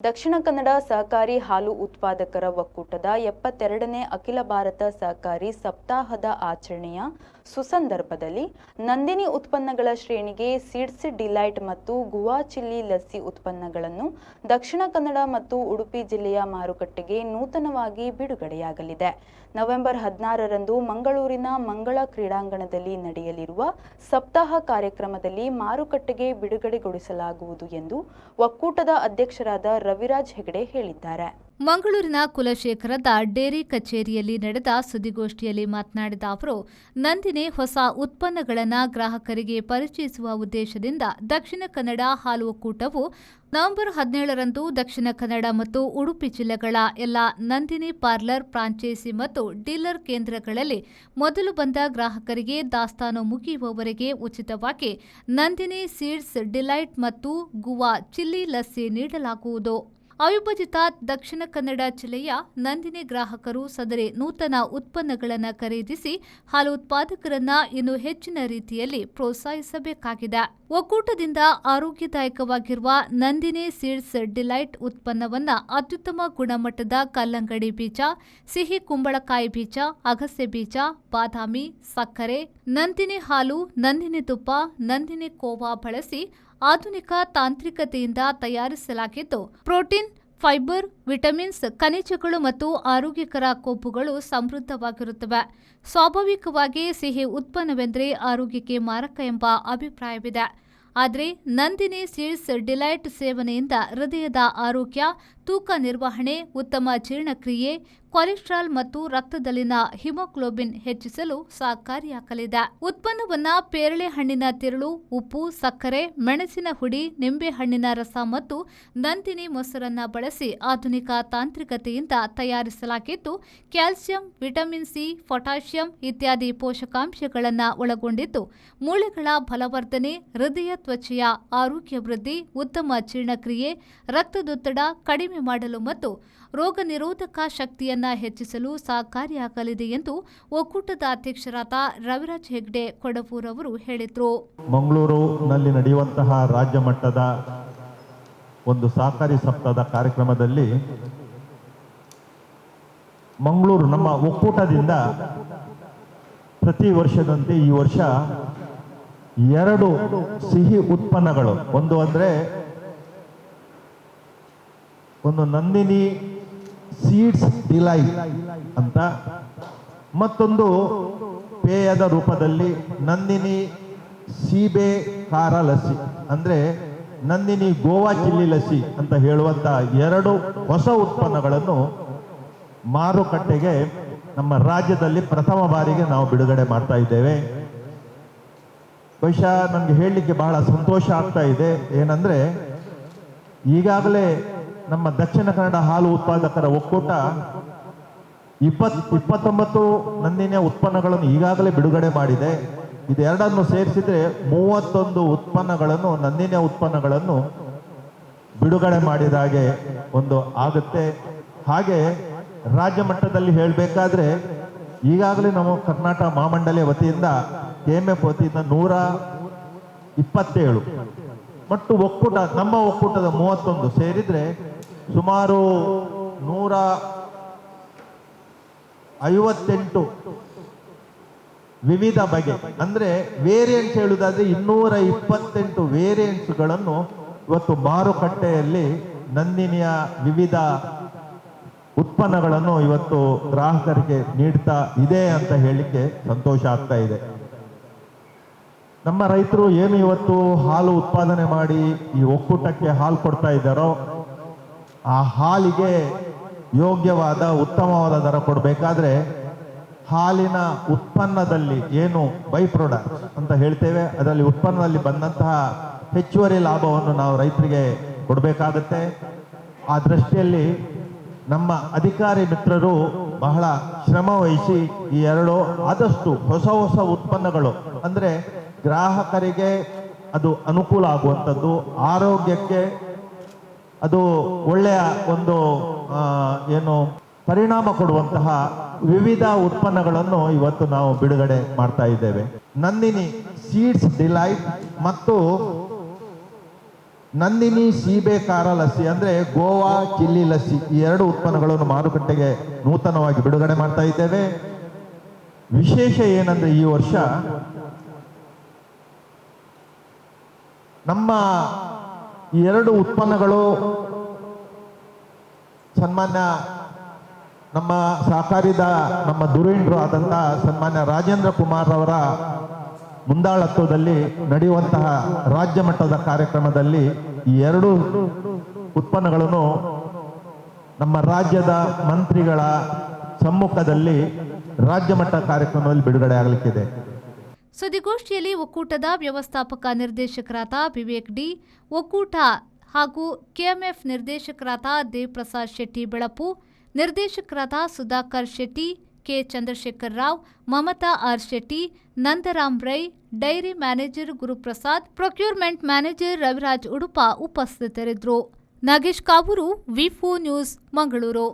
ದಕ್ಷಿಣ ಕನ್ನಡ ಸಹಕಾರಿ ಹಾಲು ಉತ್ಪಾದಕರ ಒಕ್ಕೂಟದ 72ನೇ ಅಖಿಲ ಭಾರತ ಸಹಕಾರಿ ಸಪ್ತಾಹದ ಆಚರಣೆಯ ಸುಸಂದರ್ಭದಲ್ಲಿ ನಂದಿನಿ ಉತ್ಪನ್ನಗಳ ಶ್ರೇಣಿಗೆ ಸೀಡ್ಸ್ ಡಿಲೈಟ್ ಮತ್ತು ಗುವಾ ಚಿಲ್ಲಿ ಲಸ್ಸಿ ಉತ್ಪನ್ನಗಳನ್ನು ದಕ್ಷಿಣ ಕನ್ನಡ ಮತ್ತು ಉಡುಪಿ ಜಿಲ್ಲೆಯ ಮಾರುಕಟ್ಟೆಗೆ ನೂತನವಾಗಿ ಬಿಡುಗಡೆಯಾಗಲಿದೆ. ನವೆಂಬರ್ 16ರಂದು ಮಂಗಳೂರಿನ ಮಂಗಳ ಕ್ರೀಡಾಂಗಣದಲ್ಲಿ ನಡೆಯಲಿರುವ ಸಪ್ತಾಹ ಕಾರ್ಯಕ್ರಮದಲ್ಲಿ ಮಾರುಕಟ್ಟೆಗೆ ಬಿಡುಗಡೆಗೊಳಿಸಲಾಗುವುದು ಎಂದು ಒಕ್ಕೂಟದ ಅಧ್ಯಕ್ಷರಾದ ರವಿರಾಜ್ ಹೆಗಡೆ ಹೇಳಿದ್ದಾರೆ. ಮಂಗಳೂರಿನ ಕುಲಶೇಖರದ ಡೇರಿ ಕಚೇರಿಯಲ್ಲಿ ನಡೆದ ಸುದ್ದಿಗೋಷ್ಠಿಯಲ್ಲಿ ಮಾತನಾಡಿದ ಅವರು, ನಂದಿನಿ ಹೊಸ ಉತ್ಪನ್ನಗಳನ್ನು ಗ್ರಾಹಕರಿಗೆ ಪರಿಚಯಿಸುವ ಉದ್ದೇಶದಿಂದ ದಕ್ಷಿಣ ಕನ್ನಡ ಹಾಲು ಒಕ್ಕೂಟವು ನವೆಂಬರ್ 17ರಂದು ದಕ್ಷಿಣ ಕನ್ನಡ ಮತ್ತು ಉಡುಪಿ ಜಿಲ್ಲೆಗಳ ಎಲ್ಲ ನಂದಿನಿ ಪಾರ್ಲರ್, ಫ್ರಾಂಚೈಸಿ ಮತ್ತು ಡೀಲರ್ ಕೇಂದ್ರಗಳಲ್ಲಿ ಮೊದಲು ಬಂದ ಗ್ರಾಹಕರಿಗೆ ದಾಸ್ತಾನು ಮುಗಿಯುವವರೆಗೆ ಉಚಿತವಾಗಿ ನಂದಿನಿ ಸೀಡ್ಸ್ ಡಿಲೈಟ್ ಮತ್ತು ಗುವಾ ಚಿಲ್ಲಿ ಲಸ್ಸಿ ನೀಡಲಾಗುವುದು. ಅವಿಭಜಿತ ದಕ್ಷಿಣ ಕನ್ನಡ ಜಿಲ್ಲೆಯ ನಂದಿನಿ ಗ್ರಾಹಕರು ಸದರಿ ನೂತನ ಉತ್ಪನ್ನಗಳನ್ನು ಖರೀದಿಸಿ ಹಾಲು ಉತ್ಪಾದಕರನ್ನ ಇನ್ನೂ ಹೆಚ್ಚಿನ ರೀತಿಯಲ್ಲಿ ಪ್ರೋತ್ಸಾಹಿಸಬೇಕಾಗಿದೆ. ಒಕ್ಕೂಟದಿಂದ ಆರೋಗ್ಯದಾಯಕವಾಗಿರುವ ನಂದಿನಿ ಸೀಡ್ಸ್ ಡಿಲೈಟ್ ಉತ್ಪನ್ನವನ್ನು ಅತ್ಯುತ್ತಮ ಗುಣಮಟ್ಟದ ಕಲ್ಲಂಗಡಿ ಬೀಜ, ಸಿಹಿ ಕುಂಬಳಕಾಯಿ ಬೀಜ, ಅಗಸೆ ಬೀಜ, ಬಾದಾಮಿ, ಸಕ್ಕರೆ, ನಂದಿನಿ ಹಾಲು, ನಂದಿನಿ ತುಪ್ಪ, ನಂದಿನಿ ಕೋವಾ ಬಳಸಿ ಆಧುನಿಕ ತಾಂತ್ರಿಕತೆಯಿಂದ ತಯಾರಿಸಲಾಗಿದ್ದು, ಪ್ರೋಟೀನ್, ಫೈಬರ್, ವಿಟಮಿನ್ಸ್, ಖನಿಜಗಳು ಮತ್ತು ಆರೋಗ್ಯಕರ ಕೊಬ್ಬುಗಳು ಸಮೃದ್ಧವಾಗಿರುತ್ತವೆ. ಸ್ವಾಭಾವಿಕವಾಗಿ ಸಿಹಿ ಉತ್ಪನ್ನವೆಂದರೆ ಆರೋಗ್ಯಕ್ಕೆ ಮಾರಕ ಎಂಬ ಅಭಿಪ್ರಾಯವಿದೆ. ಆದರೆ ನಂದಿನಿ ಸೀಡ್ಸ್ ಡಿಲೈಟ್ ಸೇವನೆಯಿಂದ ಹೃದಯದ ಆರೋಗ್ಯ, ತೂಕ ನಿರ್ವಹಣೆ, ಉತ್ತಮ ಜೀರ್ಣಕ್ರಿಯೆ, ಕೊಲೆಸ್ಟ್ರಾಲ್ ಮತ್ತು ರಕ್ತದಲ್ಲಿನ ಹಿಮೋಗ್ಲೋಬಿನ್ ಹೆಚ್ಚಿಸಲು ಸಹಕಾರಿಯಾಗಲಿದೆ. ಉತ್ಪನ್ನವನ್ನು ಪೇರಳೆ ಹಣ್ಣಿನ ತಿರುಳು, ಉಪ್ಪು, ಸಕ್ಕರೆ, ಮೆಣಸಿನ ಹುಡಿ, ನಿಂಬೆ ಹಣ್ಣಿನ ರಸ ಮತ್ತು ನಂದಿನಿ ಮೊಸರನ್ನ ಬಳಸಿ ಆಧುನಿಕ ತಾಂತ್ರಿಕತೆಯಿಂದ ತಯಾರಿಸಲಾಗಿದ್ದು, ಕ್ಯಾಲ್ಸಿಯಂ, ವಿಟಮಿನ್ ಸಿ, ಪೊಟ್ಯಾಷಿಯಂ ಇತ್ಯಾದಿ ಪೋಷಕಾಂಶಗಳನ್ನು ಒಳಗೊಂಡಿದ್ದು, ಮೂಳೆಗಳ ಬಲವರ್ಧನೆ, ಹೃದಯ ತ್ವಚೆಯ ಆರೋಗ್ಯ ವೃದ್ಧಿ, ಉತ್ತಮ ಜೀರ್ಣಕ್ರಿಯೆ, ರಕ್ತದೊತ್ತಡ ಕಡಿಮೆ ಮಾಡಲು ಮತ್ತು ರೋಗ ನಿರೋಧಕ ಶಕ್ತಿಯನ್ನ ಹೆಚ್ಚಿಸಲು ಸಹಕಾರಿಯಾಗಲಿದೆ ಎಂದು ಒಕ್ಕೂಟದ ಅಧ್ಯಕ್ಷರಾದ ರವಿರಾಜ್ ಹೆಗ್ಡೆ ಕೊಡವೂರ್ ಅವರು ಹೇಳಿದರು. ಮಂಗಳೂರಿನಲ್ಲಿ ನಡೆಯುವಂತಹ ರಾಜ್ಯ ಮಟ್ಟದ ಒಂದು ಸಹಕಾರಿ ಸಪ್ತಾಹದ ಕಾರ್ಯಕ್ರಮದಲ್ಲಿ ಮಂಗಳೂರು ನಮ್ಮ ಒಕ್ಕೂಟದಿಂದ ಪ್ರತಿ ವರ್ಷದಂತೆ ಈ ವರ್ಷ 2 ಸಿಹಿ ಉತ್ಪನ್ನಗಳು, ಒಂದು ನಂದಿನಿ ಸೀಡ್ಸ್ ಡಿಲೈಟ್ ಅಂತ, ಮತ್ತೊಂದು ಪೇಯದ ರೂಪದಲ್ಲಿ ನಂದಿನಿ ಸೀಬೆ ಖಾರ ಲಸ್ಸಿ ಅಂದ್ರೆ ನಂದಿನಿ ಗೋವಾ ಚಿಲ್ಲಿ ಲಸ್ಸಿ ಅಂತ ಹೇಳುವಂತ 2 ಹೊಸ ಉತ್ಪನ್ನಗಳನ್ನು ಮಾರುಕಟ್ಟೆಗೆ ನಮ್ಮ ರಾಜ್ಯದಲ್ಲಿ ಪ್ರಥಮ ಬಾರಿಗೆ ನಾವು ಬಿಡುಗಡೆ ಮಾಡ್ತಾ ಇದ್ದೇವೆ. ಬಹುಶಃ ನನಗೆ ಹೇಳಲಿಕ್ಕೆ ಬಹಳ ಸಂತೋಷ ಆಗ್ತಾ ಇದೆ. ಏನಂದ್ರೆ ಈಗಾಗಲೇ ನಮ್ಮ ದಕ್ಷಿಣ ಕನ್ನಡ ಹಾಲು ಉತ್ಪಾದಕರ ಒಕ್ಕೂಟ 29 ನಂದಿನಿಯ ಉತ್ಪನ್ನಗಳನ್ನು ಈಗಾಗಲೇ ಬಿಡುಗಡೆ ಮಾಡಿದೆ. ಇದೆರಡನ್ನು ಸೇರಿಸಿದ್ರೆ 31 ಉತ್ಪನ್ನಗಳನ್ನು, ನಂದಿನಿಯ ಉತ್ಪನ್ನಗಳನ್ನು ಬಿಡುಗಡೆ ಮಾಡಿದ ಹಾಗೆ ಒಂದು ಆಗುತ್ತೆ. ಹಾಗೆ ರಾಜ್ಯ ಮಟ್ಟದಲ್ಲಿ ಹೇಳಬೇಕಾದ್ರೆ ಈಗಾಗಲೇ ನಮ್ಮ ಕರ್ನಾಟಕ ಮಹಾಮಂಡಳಿಯ ವತಿಯಿಂದ, KMF ವತಿಯಿಂದ 127 ಮತ್ತು ಒಕ್ಕೂಟ, ನಮ್ಮ ಒಕ್ಕೂಟದ 31 ಸೇರಿದ್ರೆ ಸುಮಾರು 158 ವಿವಿಧ ಬಗೆ, ಅಂದ್ರೆ ವೇರಿಯಂಟ್ಸ್ ಹೇಳುವುದಾದ್ರೆ 228 ವೇರಿಯಂಟ್ಸ್ಗಳನ್ನು ಇವತ್ತು ಮಾರುಕಟ್ಟೆಯಲ್ಲಿ ನಂದಿನಿಯ ವಿವಿಧ ಉತ್ಪನ್ನಗಳನ್ನು ಇವತ್ತು ಗ್ರಾಹಕರಿಗೆ ನೀಡ್ತಾ ಇದೆ ಅಂತ ಹೇಳಲಿಕ್ಕೆ ಸಂತೋಷ ಆಗ್ತಾ ಇದೆ. ನಮ್ಮ ರೈತರು ಏನು ಇವತ್ತು ಹಾಲು ಉತ್ಪಾದನೆ ಮಾಡಿ ಈ ಒಕ್ಕೂಟಕ್ಕೆ ಹಾಲು ಕೊಡ್ತಾ ಇದ್ದಾರೋ, ಆ ಹಾಲಿಗೆ ಯೋಗ್ಯವಾದ ಉತ್ತಮವಾದ ದರ ಕೊಡಬೇಕಾದ್ರೆ ಹಾಲಿನ ಉತ್ಪನ್ನದಲ್ಲಿ ಏನು ಬೈ ಪ್ರಾಡಕ್ಟ್ ಅಂತ ಹೇಳ್ತೇವೆ, ಅದರಲ್ಲಿ ಉತ್ಪನ್ನದಲ್ಲಿ ಬಂದಂತಹ ಹೆಚ್ಚುವರಿ ಲಾಭವನ್ನು ನಾವು ರೈತರಿಗೆ ಕೊಡಬೇಕಾಗತ್ತೆ. ಆ ದೃಷ್ಟಿಯಲ್ಲಿ ನಮ್ಮ ಅಧಿಕಾರಿ ಮಿತ್ರರು ಬಹಳ ಶ್ರಮ ವಹಿಸಿ ಈ 2 ಆದಷ್ಟು ಹೊಸ ಉತ್ಪನ್ನಗಳು, ಅಂದ್ರೆ ಗ್ರಾಹಕರಿಗೆ ಅದು ಅನುಕೂಲ ಆಗುವಂಥದ್ದು, ಆರೋಗ್ಯಕ್ಕೆ ಅದು ಒಳ್ಳೆಯ ಒಂದು ಏನು ಪರಿಣಾಮ ಕೊಡುವಂತಹ ವಿವಿಧ ಉತ್ಪನ್ನಗಳನ್ನು ಇವತ್ತು ನಾವು ಬಿಡುಗಡೆ ಮಾಡ್ತಾ ಇದ್ದೇವೆ. ನಂದಿನಿ ಸೀಡ್ಸ್ ಡಿಲೈಟ್ ಮತ್ತು ನಂದಿನಿ ಸೀಬೆ ಖಾರ ಲಸ್ಸಿ ಅಂದರೆ ಗೋವಾ ಚಿಲ್ಲಿ ಲಸ್ಸಿ, ಈ ಎರಡು ಉತ್ಪನ್ನಗಳನ್ನು ಮಾರುಕಟ್ಟೆಗೆ ನೂತನವಾಗಿ ಬಿಡುಗಡೆ ಮಾಡ್ತಾ ಇದ್ದೇವೆ. ವಿಶೇಷ ಏನಂದ್ರೆ ಈ ವರ್ಷ ನಮ್ಮ ಈ ಎರಡು ಉತ್ಪನ್ನಗಳು ಸನ್ಮಾನ್ಯ ನಮ್ಮ ಸಹಕಾರಿದ ನಮ್ಮ ಧುರೀಣರು ಆದಂಥ ಸನ್ಮಾನ್ಯ ರಾಜೇಂದ್ರ ಕುಮಾರ್ ಅವರ ಮುಂದಾಳತ್ವದಲ್ಲಿ ನಡೆಯುವಂತಹ ರಾಜ್ಯ ಮಟ್ಟದ ಕಾರ್ಯಕ್ರಮದಲ್ಲಿ ಈ ಎರಡು ಉತ್ಪನ್ನಗಳನ್ನು ನಮ್ಮ ರಾಜ್ಯದ ಮಂತ್ರಿಗಳ ಸಮ್ಮುಖದಲ್ಲಿ ರಾಜ್ಯ ಮಟ್ಟ ಕಾರ್ಯಕ್ರಮದಲ್ಲಿ ಬಿಡುಗಡೆ ಆಗಲಿಕ್ಕಿದೆ. ಸುದ್ದಿಗೋಷ್ಠಿಯಲ್ಲಿ ಒಕ್ಕೂಟದ ವ್ಯವಸ್ಥಾಪಕ ನಿರ್ದೇಶಕರಾದ ವಿವೇಕ್ ಡಿ, ಒಕ್ಕೂಟ ಹಾಗೂ ಕೆಎಂಎಫ್ ನಿರ್ದೇಶಕರಾದ ದೇವಪ್ರಸಾದ್ ಶೆಟ್ಟಿ ಬೆಳಪು, ನಿರ್ದೇಶಕರಾದ Sudhakar Shetty, K Chandrashekar Rao, Mamata R Shetty, Nandaram Rai, dairy manager Guruprasad, procurement manager Raviraj Udupa ಉಪಸ್ಥಿತರಿದ್ದರು. ನಾಗೇಶ್ ಕಾವೂರು, ವಿ4 ನ್ಯೂಸ್, ಮಂಗಳೂರು.